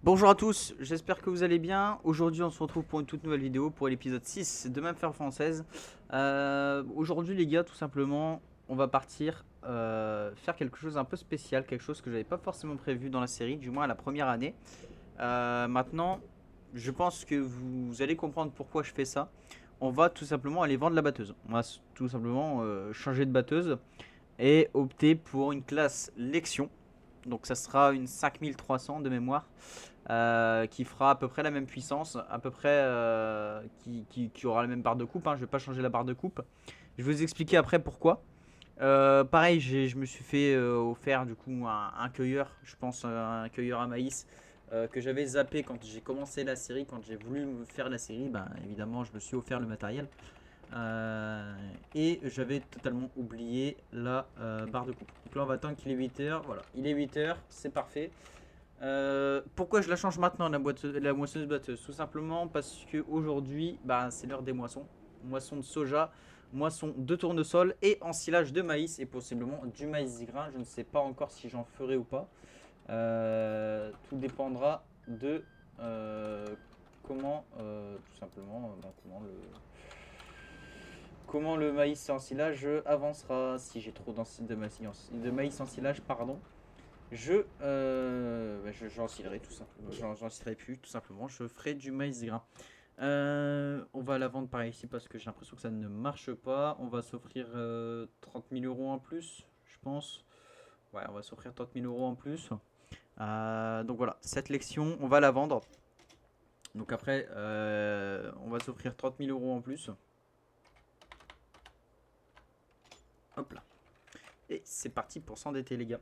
Bonjour à tous, j'espère que vous allez bien. Aujourd'hui on se retrouve pour une toute nouvelle vidéo pour l'épisode 6 de Même Faire Française. Aujourd'hui les gars, tout simplement, on va partir faire quelque chose un peu spécial, quelque chose que j'avais pas forcément prévu dans la série, du moins à la première année. Maintenant, je pense que vous allez comprendre pourquoi je fais ça. On va tout simplement aller vendre la batteuse. On va tout simplement changer de batteuse et opter pour une classe Lexion. Donc ça sera une 5300 de mémoire qui fera à peu près la même puissance, à peu près qui aura la même barre de coupe. Hein. Je vais pas changer la barre de coupe. Je vais vous expliquer après pourquoi. Pareil, je me suis fait offert du coup un cueilleur, je pense un cueilleur à maïs que j'avais zappé quand j'ai commencé la série, quand j'ai voulu me faire la série. Ben, évidemment, je me suis offert le matériel. Et j'avais totalement oublié la barre de coupe. Donc là, on va attendre qu'il est 8h. Voilà, il est 8h, c'est parfait. Pourquoi je la change maintenant, la moissonneuse batteuse? Tout simplement parce que aujourd'hui, bah, c'est l'heure des moissons. Moisson de soja, moisson de tournesol et ensilage de maïs et possiblement du maïs grain. Je ne sais pas encore si j'en ferai ou pas. Tout dépendra de comment, tout simplement, comment le maïs en silage avancera. Si j'ai trop de maïs en silage, pardon. J'en cilerai tout simplement. J'en cilerai plus, tout simplement. Je ferai du maïs grain. On va la vendre par ici parce que j'ai l'impression que ça ne marche pas. On va s'offrir 30 000 euros en plus, je pense. Ouais, on va s'offrir 30 000 euros en plus. Donc voilà, cette lection, on va la vendre. Donc après, on va s'offrir 30 000 euros en plus. Hop là. Et c'est parti pour s'endetter, les gars.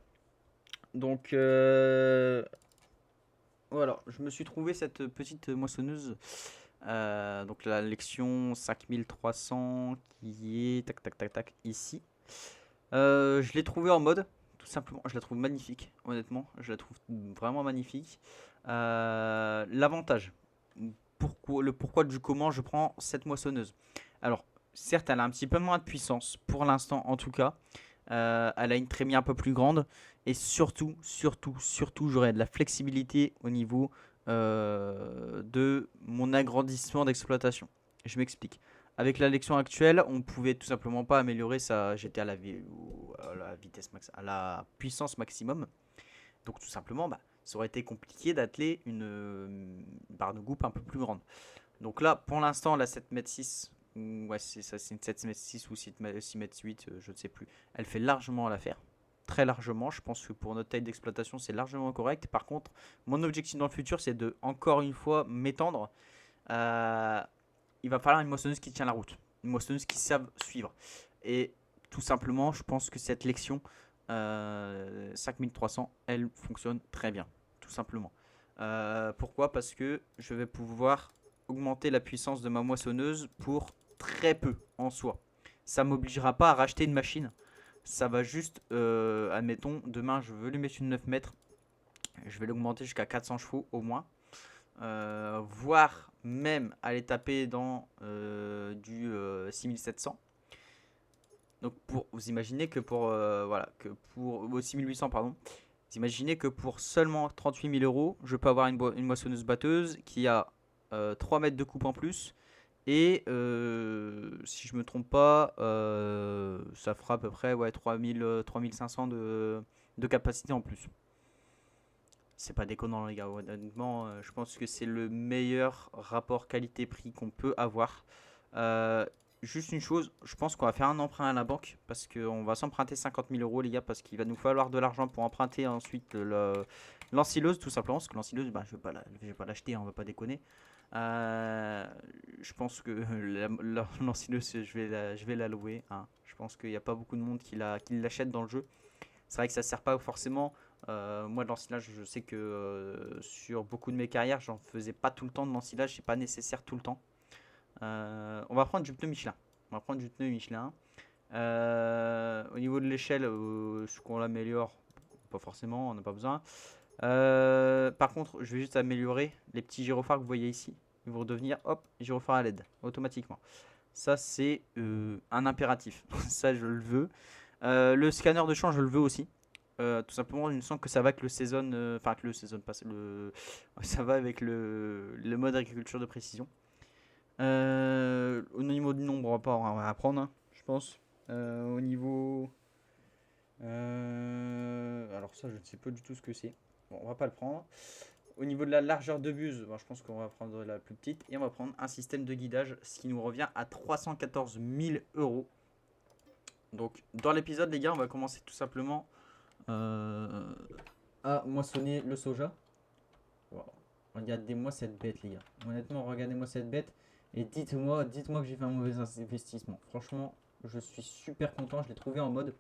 Donc voilà, je me suis trouvé cette petite moissonneuse. Donc la lection 5300 qui est tac tac tac tac ici. Je l'ai trouvée en mode, tout simplement. Je la trouve magnifique, honnêtement. Je la trouve vraiment magnifique. L'avantage, le pourquoi du comment je prends cette moissonneuse. Alors, certes, elle a un petit peu moins de puissance, pour l'instant en tout cas. Elle a une trémie un peu plus grande. Et surtout, j'aurai de la flexibilité au niveau de mon agrandissement d'exploitation. Je m'explique. Avec la lection actuelle, on pouvait tout simplement pas améliorer ça. J'étais à la vitesse max, à la puissance maximum. Donc tout simplement, bah, ça aurait été compliqué d'atteler une barre de coupe un peu plus grande. Donc là, pour l'instant, la 7,6 m, ouais, c'est ça, c'est une 7,6 m ou 6,8 m, je ne sais plus. Elle fait largement l'affaire. Très largement. Je pense que pour notre taille d'exploitation, c'est largement correct. Par contre, mon objectif dans le futur, c'est de, encore une fois, m'étendre. Euh, il va falloir une moissonneuse qui tient la route. Une moissonneuse qui savent suivre. Et tout simplement, je pense que cette lection 5300, elle fonctionne très bien. Tout simplement. Pourquoi? Parce que je vais pouvoir augmenter la puissance de ma moissonneuse pour très peu en soi. Ça m'obligera pas à racheter une machine. Ça va juste, admettons, demain je veux lui mettre une 9 mètres. Je vais l'augmenter jusqu'à 400 chevaux au moins. Voire même aller taper dans du 6700. Donc pour vous imaginez que pour voilà que pour 6800 pardon. Vous imaginez que pour seulement 38 000 euros, je peux avoir une moissonneuse batteuse qui a 3 mètres de coupe en plus. Et si je me trompe pas, ça fera à peu près ouais, 3500 de capacité en plus. C'est pas déconnant les gars, honnêtement, je pense que c'est le meilleur rapport qualité-prix qu'on peut avoir. Euh, Juste une chose, je pense qu'on va faire un emprunt à la banque parce qu'on va s'emprunter 50 000 euros les gars parce qu'il va nous falloir de l'argent pour emprunter ensuite l'ensileuse tout simplement parce que l'ensileuse bah, je vais pas l'acheter, on va pas déconner. Euh, je pense que l'ensileuse je vais la louer, hein. Je pense qu'il n'y a pas beaucoup de monde qui l'achète dans le jeu. C'est vrai que ça sert pas forcément. Moi, de l'ensilage, je sais que sur beaucoup de mes carrières, j'en faisais pas tout le temps de l'ensilage, c'est pas nécessaire tout le temps. On va prendre du pneu Michelin. On va prendre du pneu Michelin. Au niveau de l'échelle, ce qu'on l'améliore, pas forcément, on n'a pas besoin. Par contre, je vais juste améliorer les petits gyrophares que vous voyez ici. Ils vont redevenir, hop, gyrophares à LED, automatiquement. Ça, c'est un impératif. Ça, je le veux. Le scanner de champ, je le veux aussi. Tout simplement, il me semble que ça va avec le saison, enfin que le saison passe, ça va avec le mode agriculture de précision. Au niveau du nombre, on va apprendre, hein, je pense. Au niveau, alors ça, je ne sais pas du tout ce que c'est. Bon, on va pas le prendre. Au niveau de la largeur de buse, bon, je pense qu'on va prendre la plus petite et on va prendre un système de guidage, ce qui nous revient à 314 000 euros. Donc, dans l'épisode, les gars, on va commencer tout simplement à moissonner le soja. Wow. Regardez-moi cette bête, les gars. Honnêtement, regardez-moi cette bête et dites-moi que j'ai fait un mauvais investissement. Franchement, je suis super content. Je l'ai trouvé en mode.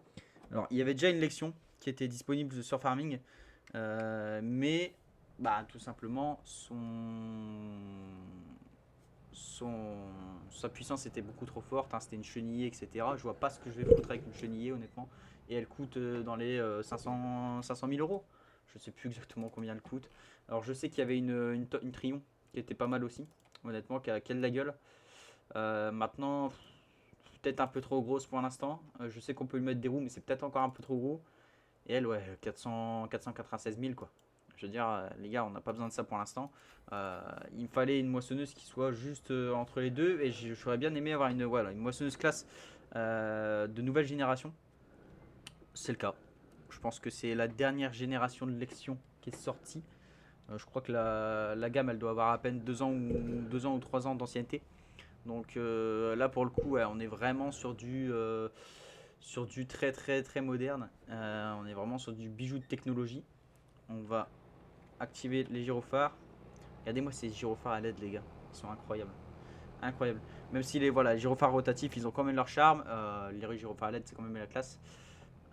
Alors, il y avait déjà une lection qui était disponible sur Farming, mais bah, tout simplement, sa puissance était beaucoup trop forte, hein, c'était une chenillée, etc. Je vois pas ce que je vais foutre avec une chenillée, honnêtement. Et elle coûte dans les 500 000 euros. Je sais plus exactement combien elle coûte. Alors je sais qu'il y avait une Trion qui était pas mal aussi, honnêtement, qui a de la gueule. Maintenant, peut-être un peu trop grosse pour l'instant. Je sais qu'on peut lui mettre des roues, mais c'est peut-être encore un peu trop gros. Et elle, ouais, 496 000 quoi. Je veux dire, les gars, on n'a pas besoin de ça pour l'instant. Il me fallait une moissonneuse qui soit juste entre les deux. Et j'aurais bien aimé avoir une moissonneuse classe de nouvelle génération. C'est le cas. Je pense que c'est la dernière génération de Lexion qui est sortie. Je crois que la gamme, elle doit avoir à peine 2 ans ou 3 ans d'ancienneté. Donc là, pour le coup, ouais, on est vraiment sur du très très très moderne. On est vraiment sur du bijou de technologie. On va activer les gyrophares. Regardez-moi ces gyrophares à LED, les gars. Ils sont incroyables. Incroyables. Même si les gyrophares rotatifs, ils ont quand même leur charme. Les gyrophares à LED, c'est quand même la classe.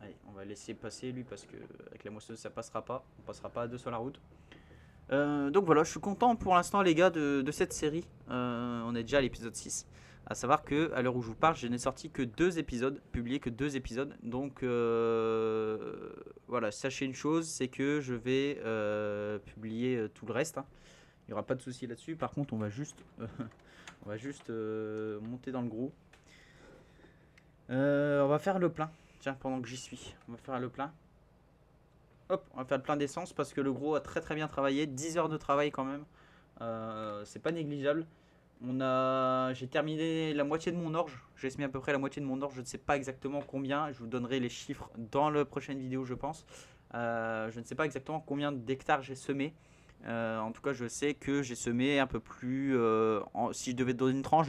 Allez, on va laisser passer lui parce que avec la moissonneuse, ça passera pas. On passera pas à deux sur la route. Donc voilà, je suis content pour l'instant, les gars, de cette série. On est déjà à l'épisode 6. À savoir que, à l'heure où je vous parle, je n'ai sorti que 2 épisodes, publié que 2 épisodes. Donc voilà, sachez une chose, c'est que je vais publier tout le reste, hein. Il n'y aura pas de souci là-dessus. Par contre, on va juste monter dans le gros. On va faire le plein. Tiens, pendant que j'y suis, on va faire le plein. Hop, on va faire le plein d'essence parce que le gros a très très bien travaillé. 10 heures de travail quand même. C'est pas négligeable. J'ai terminé la moitié de mon orge. J'ai semé à peu près la moitié de mon orge. Je ne sais pas exactement combien. Je vous donnerai les chiffres dans la prochaine vidéo, je pense. Je ne sais pas exactement combien d'hectares j'ai semé. En tout cas, je sais que j'ai semé un peu plus. Si je devais donner une tranche,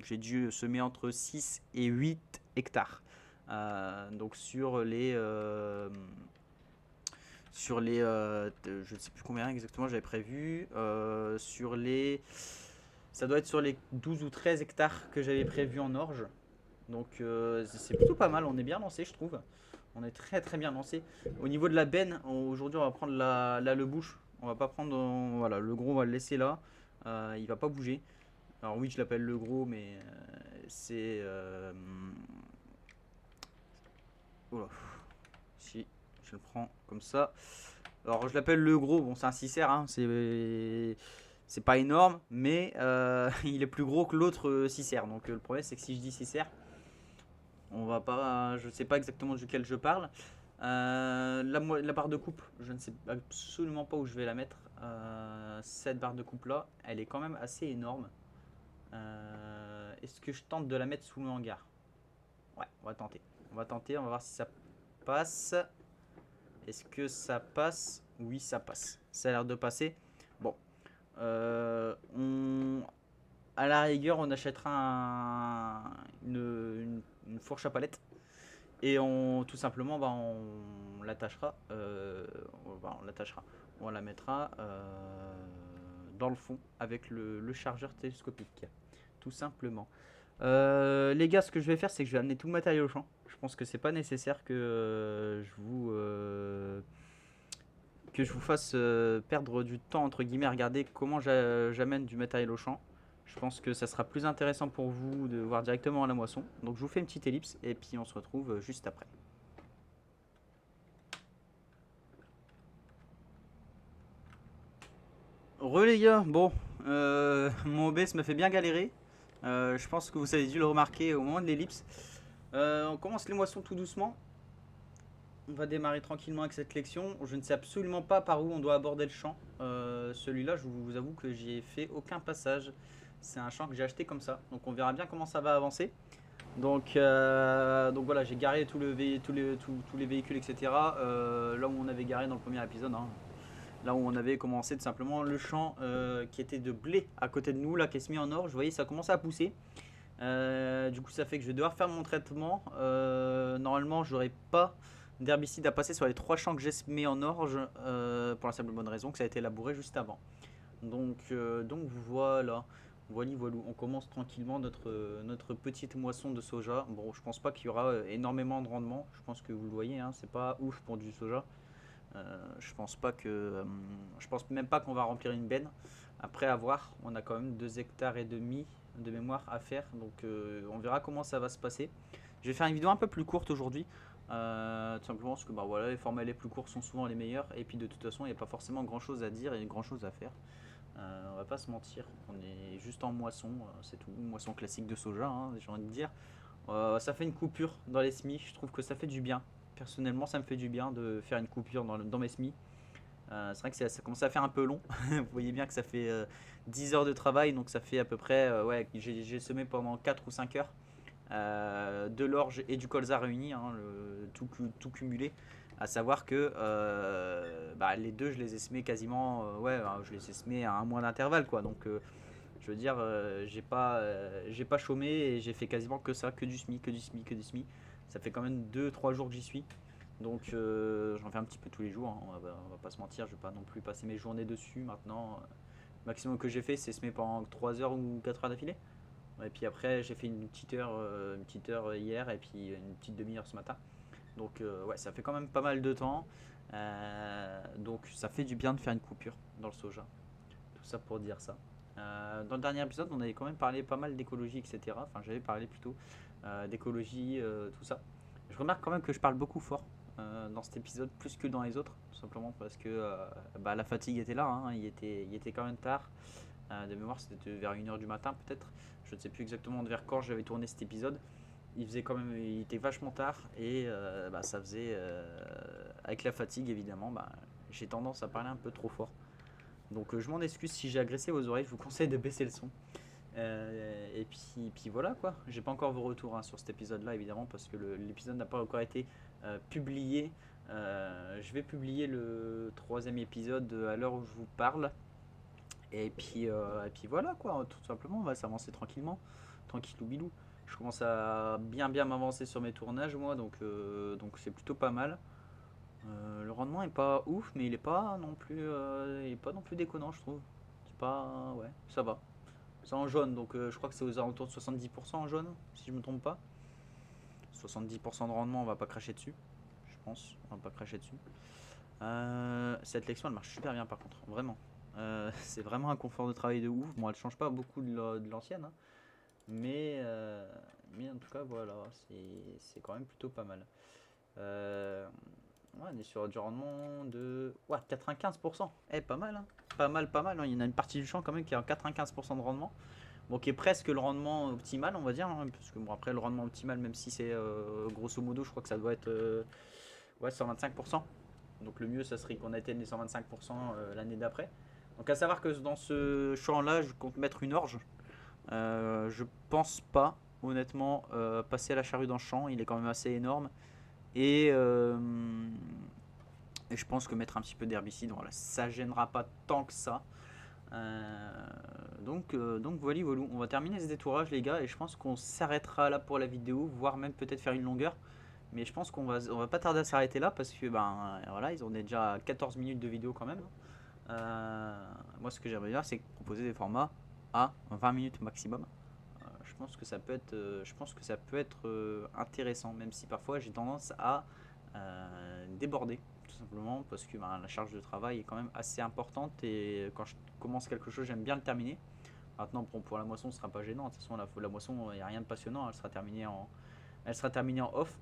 j'ai dû semer entre 6 et 8 hectares. Donc sur les je ne sais plus combien exactement j'avais prévu, ça doit être sur les 12 ou 13 hectares que j'avais prévu en orge. Donc c'est plutôt pas mal, on est bien lancé, je trouve. On est très très bien lancé. Au niveau de la benne, aujourd'hui on va prendre le bouche. On va pas prendre, voilà, le gros on va le laisser là. Il va pas bouger. Alors oui, je l'appelle le gros, mais c'est oula. Si je le prends comme ça. Alors je l'appelle le gros, bon c'est un 6R, hein, c'est pas énorme, mais il est plus gros que l'autre 6R. Donc le problème c'est que si je dis 6R, on va pas, je sais pas exactement duquel je parle. La barre de coupe, je ne sais absolument pas où je vais la mettre. Cette barre de coupe là, elle est quand même assez énorme. Est-ce que je tente de la mettre sous le hangar? Ouais, on va tenter. On va tenter, on va voir si ça passe. Est-ce que ça passe? Oui, ça passe. Ça a l'air de passer. Bon. À la rigueur, on achètera une fourche à palette. Et tout simplement, bah, on l'attachera. On la mettra dans le fond avec le chargeur télescopique. Tout simplement. Les gars, ce que je vais faire, c'est que je vais amener tout le matériel au champ. Je pense que c'est pas nécessaire que je vous fasse perdre du temps entre guillemets à regarder comment j'amène du matériel au champ. Je pense que ça sera plus intéressant pour vous de voir directement à la moisson. Donc je vous fais une petite ellipse et puis on se retrouve juste après. Les gars, bon, mon OBS me fait bien galérer. Je pense que vous avez dû le remarquer au moment de l'ellipse. On commence les moissons tout doucement. On va démarrer tranquillement avec cette lection. Je ne sais absolument pas par où on doit aborder le champ. Celui-là, je vous avoue que j'y ai fait aucun passage. C'est un champ que j'ai acheté comme ça. Donc on verra bien comment ça va avancer. Donc voilà, j'ai garé tous les véhicules, etc. Là où on avait garé dans le premier épisode. Hein. Là où on avait commencé tout simplement le champ qui était de blé à côté de nous, là qui est mis en orge. Vous voyez, ça commence à pousser. Du coup, ça fait que je vais devoir faire mon traitement. Normalement, j'aurai pas d'herbicide à passer sur les 3 champs que j'ai semés en orge pour la simple bonne raison que ça a été labouré juste avant. Donc voilà. Voilou, on commence tranquillement notre petite moisson de soja. Bon, je pense pas qu'il y aura énormément de rendement. Je pense que vous le voyez, hein, c'est pas ouf pour du soja. Je pense même pas qu'on va remplir une benne. Après avoir, on a quand même 2 hectares et demi de mémoire à faire. Donc on verra comment ça va se passer. Je vais faire une vidéo un peu plus courte aujourd'hui. Tout simplement parce que bah, voilà, les formats les plus courts sont souvent les meilleurs. Et puis de toute façon, il n'y a pas forcément grand chose à dire et grand chose à faire. On va pas se mentir, on est juste en moisson, c'est tout, moisson classique de soja, hein, j'ai envie de dire. Ça fait une coupure dans les semis, je trouve que ça fait du bien. Personnellement, ça me fait du bien de faire une coupure dans mes semis. C'est vrai que ça commence à faire un peu long. Vous voyez bien que ça fait 10 heures de travail, donc ça fait à peu près, ouais, j'ai semé pendant 4 ou 5 heures. De l'orge et du colza réunis, hein, tout cumulé. À savoir que bah, les deux, je les ai semés quasiment, ouais, je les ai semés à un mois d'intervalle, quoi. Donc, je veux dire, j'ai pas chômé et j'ai fait quasiment que ça, que du SMI, que du SMI, que du SMI. Ça fait quand même 2-3 jours que j'y suis. Donc, j'en fais un petit peu tous les jours, hein, on va pas se mentir, je vais pas non plus passer mes journées dessus maintenant. Le maximum que j'ai fait, c'est semer pendant 3 heures ou 4 heures d'affilée. Et puis après, j'ai fait une petite heure hier et puis une petite demi-heure ce matin. Donc ouais, ça fait quand même pas mal de temps. Donc ça fait du bien de faire une coupure dans le soja. Tout ça pour dire ça. Dans le dernier épisode, on avait quand même parlé pas mal d'écologie, etc. Enfin, j'avais parlé plutôt d'écologie, tout ça. Je remarque quand même que je parle beaucoup fort dans cet épisode, plus que dans les autres. Tout simplement parce que bah, la fatigue était là, hein, il était quand même tard. De mémoire, c'était vers 1 h du matin peut-être. Je ne sais plus exactement vers quand j'avais tourné cet épisode. Il était vachement tard et bah, ça faisait avec la fatigue évidemment, bah, j'ai tendance à parler un peu trop fort. Donc je m'en excuse si j'ai agressé vos oreilles. Je vous conseille de baisser le son. Et puis voilà quoi. J'ai pas encore vos retours hein, sur cet épisode-là évidemment parce que l'épisode n'a pas encore été publié. Je vais publier le 3e épisode à l'heure où je vous parle. Et puis voilà quoi, tout simplement, on va s'avancer tranquillement, tranquillou bilou. Je commence à bien m'avancer sur mes tournages moi, donc c'est plutôt pas mal. Le rendement est pas ouf, mais il est pas non plus déconnant, je trouve. C'est pas, ouais, ça va. C'est en jaune, donc je crois que c'est aux alentours de 70% en jaune, si je me trompe pas. 70% de rendement, on va pas cracher dessus, je pense, on va pas cracher dessus. Cette lection, elle marche super bien par contre, vraiment. C'est vraiment un confort de travail de ouf. Bon, elle change pas beaucoup de l'ancienne, hein, mais en tout cas, voilà, c'est quand même plutôt pas mal. Ouais, on est sur du rendement de ouais, 95%. Pas mal, hein. Pas mal, hein. Il y en a une partie du champ quand même qui est en 95% de rendement. Bon, qui est presque le rendement optimal, on va dire. Hein, parce que bon, après, le rendement optimal, même si c'est grosso modo, je crois que ça doit être ouais, 125%. Donc le mieux, ça serait qu'on atteigne les 125% l'année d'après. Donc à savoir que dans ce champ-là, je compte mettre une orge. Je pense pas, honnêtement, passer à la charrue dans le champ. Il est quand même assez énorme. Et je pense que mettre un petit peu d'herbicide, voilà, ça gênera pas tant que ça. Donc voilà, on va terminer ce détourage les gars et je pense qu'on s'arrêtera là pour la vidéo, voire même peut-être faire une longueur. Mais je pense on va pas tarder à s'arrêter là parce que ben voilà, ils ont déjà 14 minutes de vidéo quand même. Moi ce que j'aimerais bien c'est proposer des formats à 20 minutes maximum. Je pense que ça peut être intéressant, même si parfois j'ai tendance à déborder, tout simplement parce que ben, la charge de travail est quand même assez importante et quand je commence quelque chose, j'aime bien le terminer. Maintenant, pour la moisson, ce sera pas gênant. De toute façon, la moisson, il n'y a rien de passionnant. Elle sera terminée en off.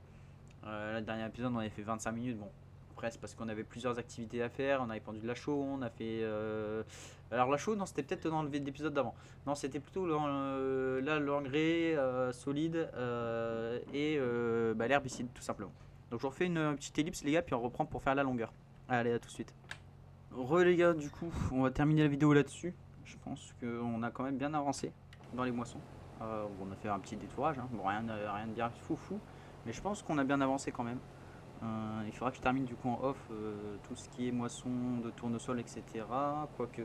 Le dernier épisode, on avait fait 25 minutes. Bon, après, c'est parce qu'on avait plusieurs activités à faire. On avait pendu de la chaux, on a fait. Alors, la chaux, non, c'était peut-être dans l'épisode d'avant. Non, c'était plutôt là l'engrais solide et bah, l'herbicide, tout simplement. Donc je refais une petite ellipse les gars, puis on reprend pour faire la longueur. Allez, à tout de suite. Les gars, du coup, on va terminer la vidéo là-dessus. Je pense qu'on a quand même bien avancé dans les moissons. On a fait un petit détourage, hein. Bon, rien de bien foufou, mais je pense qu'on a bien avancé quand même. Il faudra que je termine du coup en off tout ce qui est moisson de tournesol, etc. Quoique,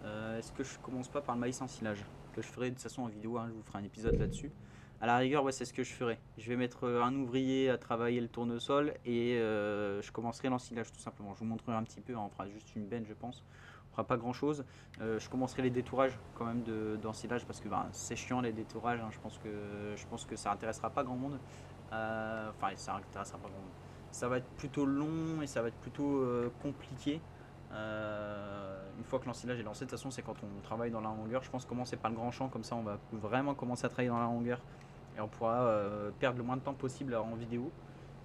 est-ce que je commence pas par le maïs en silage, que je ferai de toute façon en vidéo, hein, je vous ferai un épisode là-dessus. À la rigueur, ouais, c'est ce que je ferai. Je vais mettre un ouvrier à travailler le tournesol et je commencerai l'ensilage tout simplement. Je vous montrerai un petit peu, hein, on fera juste une benne je pense. On fera pas grand chose. Je commencerai les détourages quand même d'ensilage parce que bah, c'est chiant les détourages, hein. Je pense que ça intéressera pas grand monde. Enfin, ça intéressera pas grand monde. Ça va être plutôt long et ça va être plutôt compliqué. Une fois que l'ensilage est lancé, de toute façon, c'est quand on travaille dans la longueur. Je pense commencer par le grand champ, comme ça on va vraiment commencer à travailler dans la longueur et on pourra perdre le moins de temps possible en vidéo.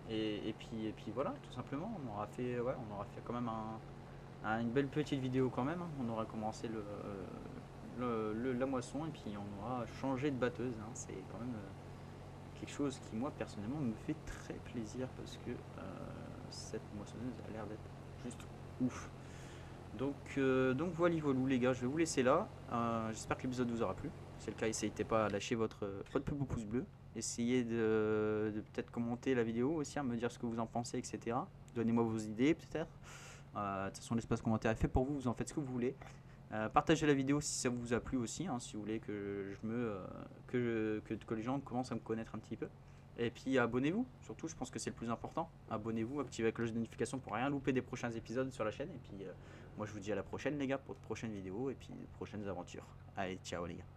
Et puis voilà, tout simplement, on aura fait quand même une belle petite vidéo quand même, hein. On aura commencé la moisson et puis on aura changé de batteuse, hein. C'est quand même quelque chose qui moi personnellement me fait très plaisir parce que cette moissonneuse a l'air d'être juste ouf. Donc voilà les gars, je vais vous laisser là. J'espère que l'épisode vous aura plu. Si c'est le cas, n'hésitez pas à lâcher votre plus beau pouce bleu. Essayez de peut-être commenter la vidéo aussi, à me dire ce que vous en pensez, etc. Donnez-moi vos idées peut-être. De toute façon, l'espace commentaire est fait pour vous, vous en faites ce que vous voulez. Partagez la vidéo si ça vous a plu aussi, hein, si vous voulez que que les gens commencent à me connaître un petit peu. Et puis abonnez-vous, surtout je pense que c'est le plus important. Abonnez-vous, activez la cloche de notification pour rien louper des prochains épisodes sur la chaîne. Et puis moi je vous dis à la prochaine les gars pour de prochaines vidéos et puis de prochaines aventures. Allez, ciao les gars.